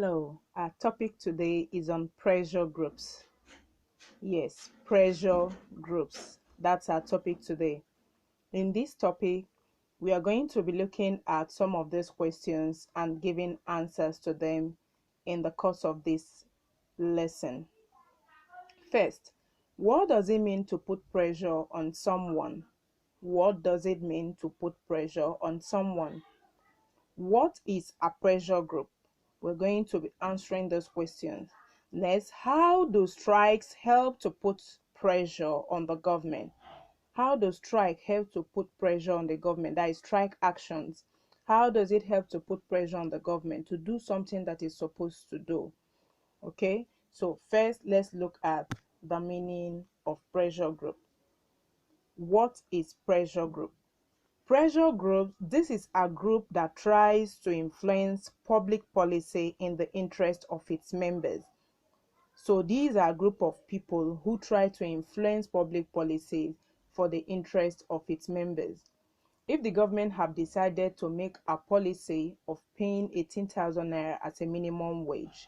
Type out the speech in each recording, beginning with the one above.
Hello, our topic today is on pressure groups. Yes, pressure groups. That's our topic today. In this topic, we are going to be looking at some of these questions and giving answers to them in the course of this lesson. First, what does it mean to put pressure on someone? What does it mean to put pressure on someone? What is a pressure group? We're going to be answering those questions. Next, how do strikes help to put pressure on the government? How does strike help to put pressure on the government? That is strike actions. How does it help to put pressure on the government to do something that is supposed to do? Okay, so first let's look at the meaning of pressure group. What is pressure group? Pressure groups, this is a group that tries to influence public policy in the interest of its members. So these are a group of people who try to influence public policies for the interest of its members. If the government have decided to make a policy of paying 18,000 naira as a minimum wage,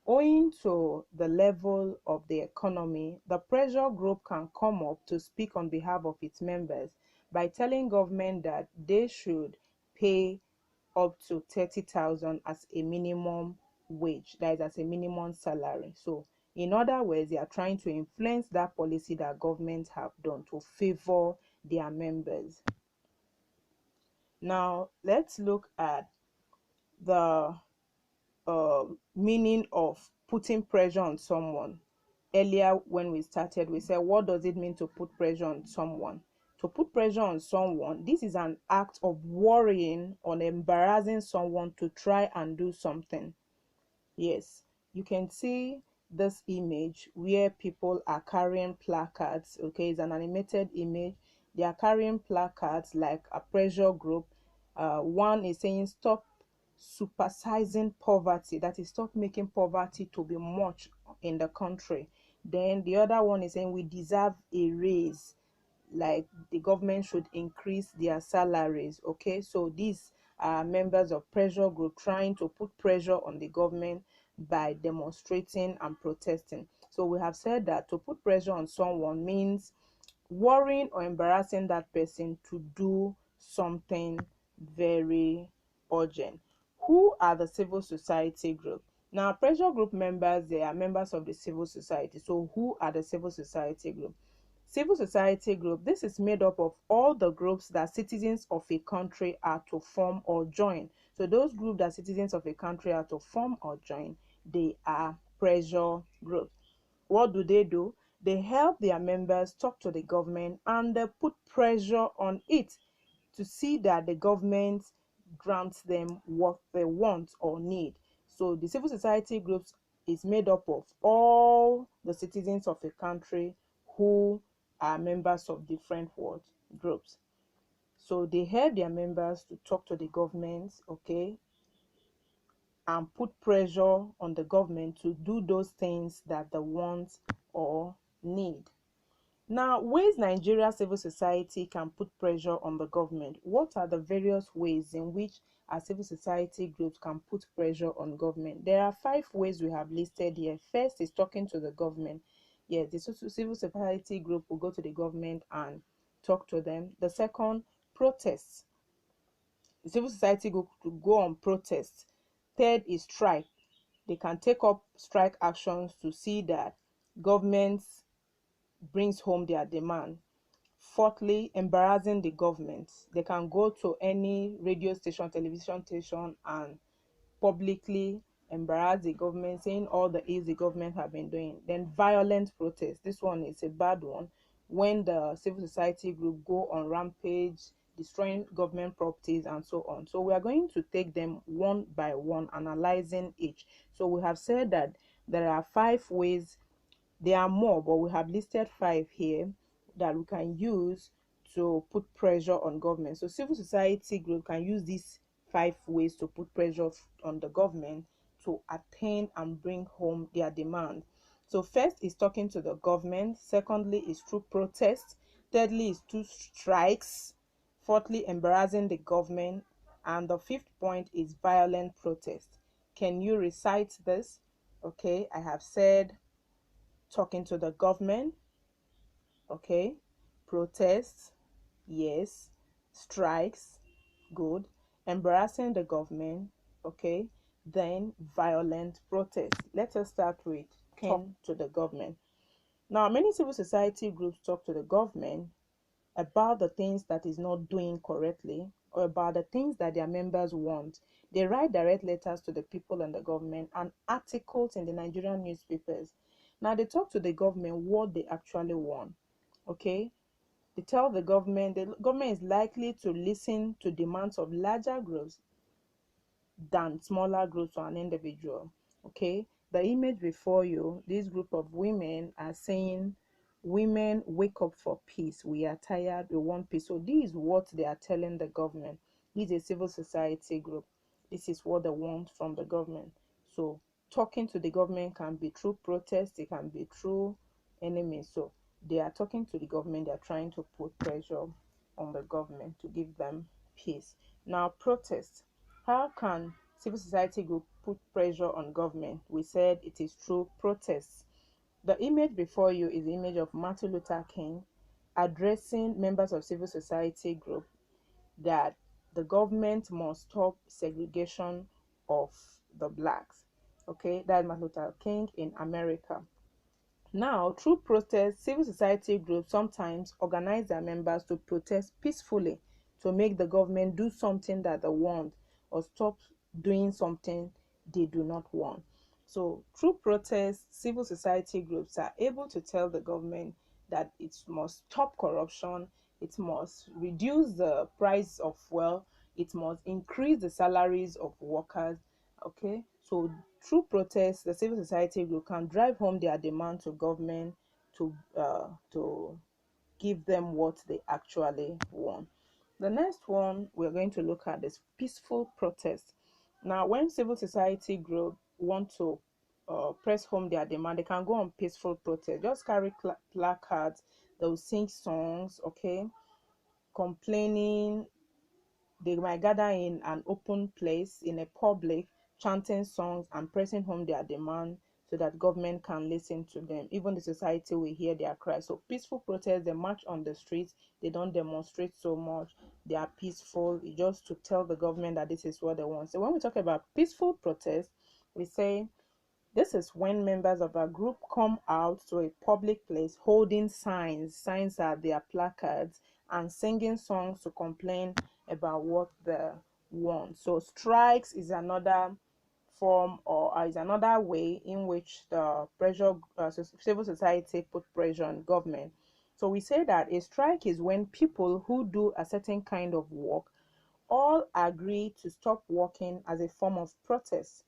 owing to the level of the economy, the pressure group can come up to speak on behalf of its members by telling government that they should pay up to 30,000 as a minimum wage, that is as a minimum salary. So in other words, they are trying to influence that policy that governments have done to favor their members. Now let's look at the meaning of putting pressure on someone. Earlier when we started, we said, what does it mean to put pressure on someone? To put pressure on someone, this is an act of worrying or embarrassing someone to try and do something. Yes, you can see this image where people are carrying placards. Okay, it's an animated image. They are carrying placards like a pressure group. One is saying stop supersizing poverty, that is, stop making poverty to be much in the country. Then the other one is saying we deserve a raise, like the government should increase their salaries. Okay, so these are members of pressure group trying to put pressure on the government by demonstrating and protesting. So we have said that to put pressure on someone means worrying or embarrassing that person to do something very urgent. Who are the civil society group? Now, pressure group members, they are members of the civil society. So who are the civil society group? Civil society group, this is made up of all the groups that citizens of a country are to form or join. So those groups that citizens of a country are to form or join, they are pressure groups. What do? They help their members talk to the government and they put pressure on it to see that the government grants them what they want or need. So the civil society groups is made up of all the citizens of a country who are members of different groups. So they help their members to talk to the government, okay, and put pressure on the government to do those things that they want or need. Now, ways Nigeria civil society can put pressure on the government. What are the various ways in which our civil society groups can put pressure on government? There are 5 ways we have listed here. First is talking to the government. Yes, the civil society group will go to the government and talk to them. The second, protests. The civil society group to go on protests. Third is strike. They can take up strike actions to see that governments brings home their demand. Fourthly, embarrassing the government. They can go to any radio station, television station, and publicly embarrass the government, saying all the ills the government have been doing. Then violent protest. This one is a bad one. When the civil society group go on rampage, destroying government properties and so on. So we are going to take them one by one, analyzing each. So we have said that there are 5 ways. There are more, but we have listed 5 here that we can use to put pressure on government. So civil society group can use these 5 ways to put pressure on the government to attain and bring home their demand. So first is talking to the government. Secondly is through protest. Thirdly is through strikes. Fourthly, embarrassing the government. And the 5th point is violent protest. Can you recite this? Okay, I have said talking to the government. Okay, protests, yes. Strikes, good. Embarrassing the government, okay. Then violent protests. Let us start with talk to the government. Now, many civil society groups talk to the government about the things that is not doing correctly or about the things that their members want. They write direct letters to the people and the government and articles in the Nigerian newspapers. Now, they talk to the government what they actually want, okay. They tell the government is likely to listen to demands of larger groups than smaller groups or an individual. Okay, the image before you, this group of women are saying, women wake up for peace. We are tired, we want peace. So this is what they are telling the government. This is a civil society group. This is what they want from the government. So talking to the government can be through protest, it can be through enemies. So they are talking to the government, they are trying to put pressure on the government to give them peace. Now, protest. How can civil society group put pressure on government? We said it is through protests. The image before you is the image of Martin Luther King addressing members of civil society group that the government must stop segregation of the blacks. Okay, that's Martin Luther King in America. Now, through protest, civil society groups sometimes organize their members to protest peacefully to make the government do something that they want or stop doing something they do not want. So, through protest, civil society groups are able to tell the government that it must stop corruption, it must reduce the price of fuel, it must increase the salaries of workers. Okay, so through protests, the civil society group can drive home their demand to government to give them what they actually want. The next one we're going to look at is peaceful protest. Now, when civil society group want to press home their demand, they can go on peaceful protest. Just carry placards. They'll sing songs, okay, complaining. They might gather in an open place in a public, chanting songs and pressing home their demand so that government can listen to them. Even the society will hear their cries. So peaceful protests, they march on the streets, they don't demonstrate so much. They are peaceful, just to tell the government that this is what they want. So when we talk about peaceful protest, we say this is when members of a group come out to a public place holding signs. Signs are their placards and singing songs to complain about what they want. So strikes is another form or is another way in which the civil society put pressure on government. So we say that a strike is when people who do a certain kind of work all agree to stop working as a form of protest.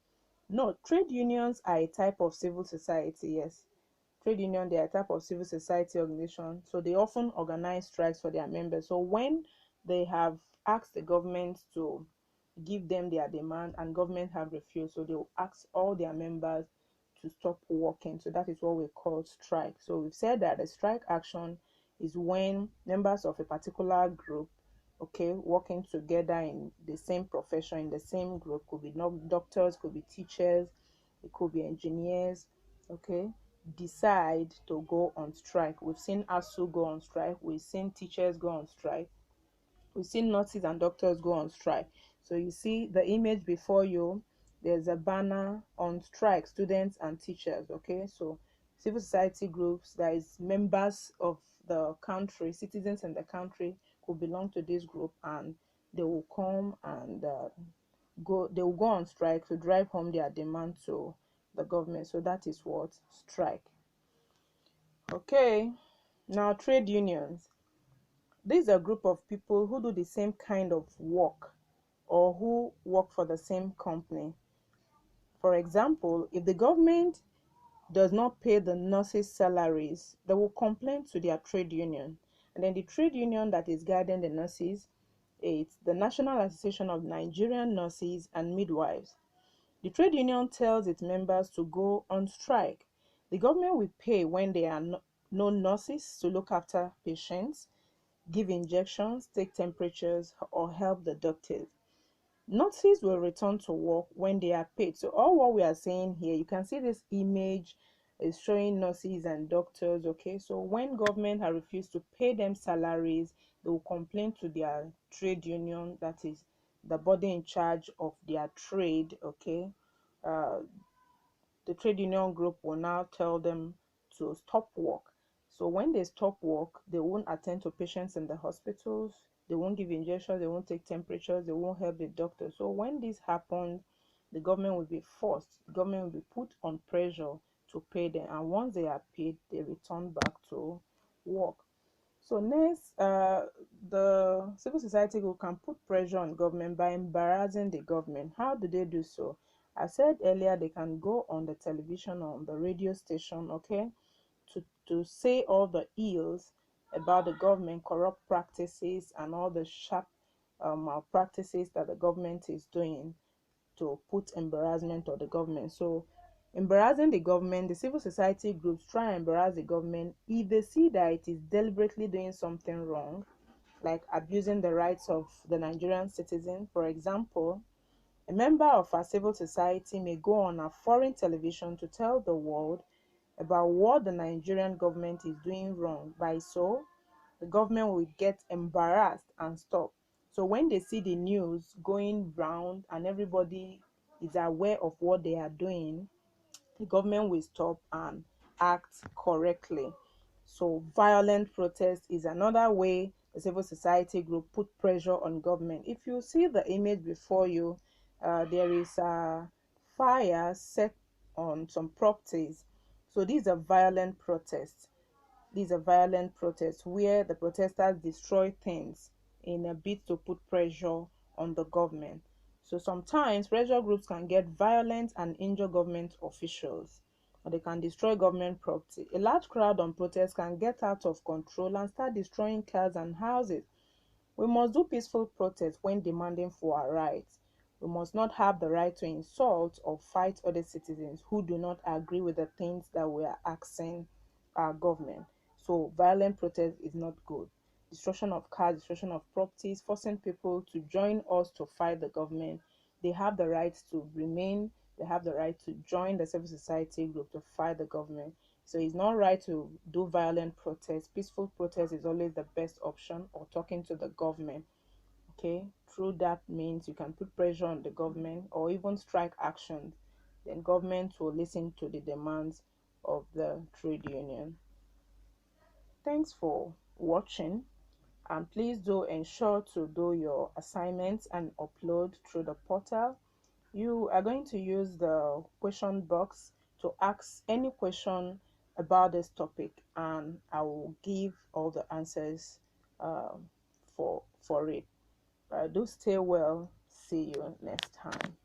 No, trade unions are a type of civil society, yes. Trade union, they are a type of civil society organization. So they often organize strikes for their members. So when they have asked the government to give them their demand and government have refused, so they will ask all their members to stop working. So that is what we call strike. So we've said that a strike action is when members of a particular group, okay, working together in the same profession, in the same group, could be doctors, could be teachers, it could be engineers, okay, decide to go on strike. We've seen ASU go on strike, we've seen teachers go on strike, we've seen nurses and doctors go on strike. So you see the image before you, there's a banner on strike, students and teachers, okay. So civil society groups, that is members of the country, citizens in the country who belong to this group, and they will come and they will go on strike to drive home their demand to the government. So that is what strike. Okay, now trade unions. This is a group of people who do the same kind of work or who work for the same company. For example, if the government does not pay the nurses' salaries, they will complain to their trade union. And then the trade union that is guiding the nurses, it's the National Association of Nigerian Nurses and Midwives. The trade union tells its members to go on strike. The government will pay when there are no nurses to look after patients, give injections, take temperatures, or help the doctors. Nurses will return to work when they are paid. So all what we are saying here, you can see this image is showing nurses and doctors. Okay, so when government has refused to pay them salaries, they will complain to their trade union, that is the body in charge of their trade. Okay, uh, the trade union group will now tell them to stop work. So when they stop work, they won't attend to patients in the hospitals, they won't give injections, they won't take temperatures, they won't help the doctor. So when this happens, the government will be forced, the government will be put on pressure to pay them. And once they are paid, they return back to work. So next, the civil society group can put pressure on government by embarrassing the government. How do they do so? I said earlier they can go on the television or on the radio station, okay, to say all the ills about the government, corrupt practices, and all the sharp malpractices that the government is doing, to put embarrassment on the government. So embarrassing the government, the civil society groups try and embarrass the government if they see that it is deliberately doing something wrong, like abusing the rights of the Nigerian citizen. For example, a member of a civil society may go on a foreign television to tell the world about what the Nigerian government is doing wrong. By so, the government will get embarrassed and stop. So when they see the news going round and everybody is aware of what they are doing, the government will stop and act correctly. So violent protest is another way the civil society group put pressure on government. If you see the image before you, there is a fire set on some properties. So these are violent protests. These are violent protests where the protesters destroy things in a bid to put pressure on the government. So sometimes pressure groups can get violent and injure government officials, or they can destroy government property. A large crowd on protest can get out of control and start destroying cars and houses. We must do peaceful protest when demanding for our rights. We must not have the right to insult or fight other citizens who do not agree with the things that we are asking our government. So violent protest is not good. Destruction of cars, destruction of properties, forcing people to join us to fight the government. They have the right to remain, they have the right to join the civil society group to fight the government. So it's not right to do violent protest. Peaceful protest is always the best option, or talking to the government. Okay, through that means you can put pressure on the government or even strike actions. Then government will listen to the demands of the trade union. Thanks for watching, and please do ensure to do your assignments and upload through the portal. You are going to use the question box to ask any question about this topic, and I will give all the answers for it. Do stay well. See you next time.